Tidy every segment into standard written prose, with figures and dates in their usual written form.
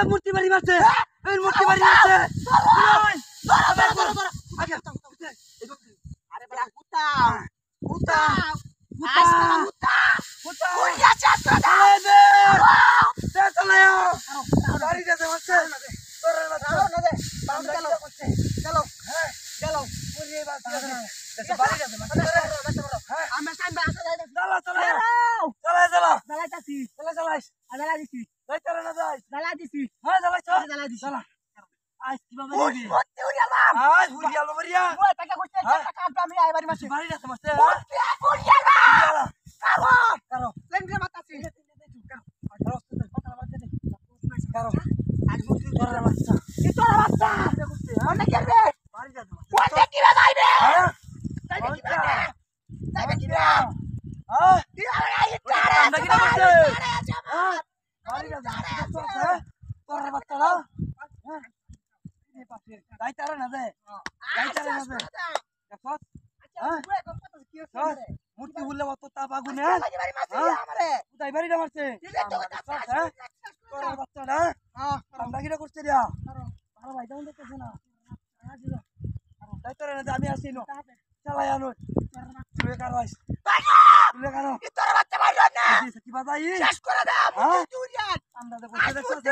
মূর্তি বাড়ি মারছে মূর্তি বাড়ি মারছে মূর্তি বললে অত তাপ আগুনে বাড়িটা মারছে বাচ্চাটা আমরা কিনা করছে রে ভাই তেমন দেখতেছে না আমি আসি নো চালাই আনো তুই কারো আইস তুই কারো কি বাজাই শেষ করে দে আমরা তো করতে দেখছ দে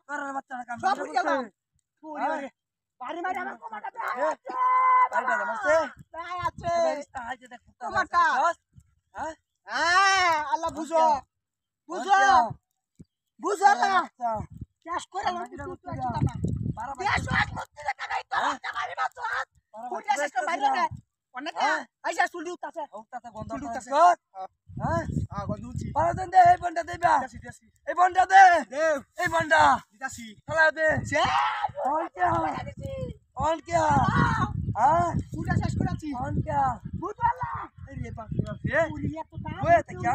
তোর বাচ্চাটা কাম করছে বাড়ি মারি আমার কোমাটা দে বাড়িটা মারছে তাই আছে বেরিস্তা হাইতে দেখ কোমাটা হ্যাঁ হ্যাঁ আল্লাহ বুঝো বুঝো বুঝো না শেষ করে না তুই না দেশ আজ মধ্যে টাকা তো টাকা মারছ কোটা শেষ করে বাইরে না অনেক আইসা চুলি উঠতাছে বন্ধ উঠতাছে হ্যাঁ বন্ধ উঠছি পারতেন দে এই বন্ডা দেবা এই বন্ডা দে এই বন্ডা দিতাছি খেলা দে অন কে হ্যাঁ কোটা শেষ করেছি অন কে বুঝলা এই রে পাখি আছে পুরিয়া তো তা ওই তা কি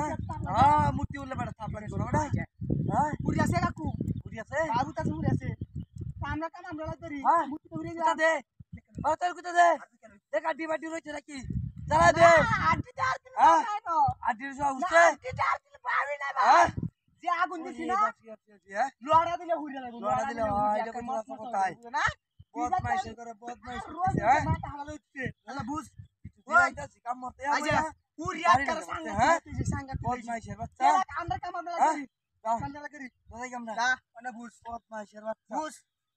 হ্যাঁ মুটি উল্লে বড় থাপ লাগে গোড়া হ্যাঁ পুরি আছে কাকু পুরি আছে বাবু তা পুরি আছে আমরা লাগরি মুটি পুরি যা দে ও তোর কুতা দে দেখ আড্ডি বাড্ডি রইছে নাকি জ্বালা দে আড্ডি তার দিন নাই তো আড্ডি সব উঠছে আড্ডি তার দিন পাবি না ভাই যে আগুন দিছি না লোড়া দিলে হুইরা লাগবে লোড়া দিলে এটা কোন কথাই না বদমাইশি করে বদমাইশি হ্যাঁ মাথা হালা উঠছে আলা বুঝ দিলাইতাছি কাম মতে আইয়া পুরিয়া করে সাঙ্গা দিছি সাঙ্গা বদমাইশের বাচ্চা আমরা কাম আমরা লাগরি সাঙ্গা লাগরি বলাই আমরা না মানে বুঝ বদমাইশের বাচ্চা বুঝ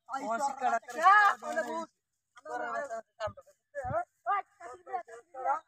ও শিকারা করে মানে বুঝ আমরা কাম করতে হ্যাঁ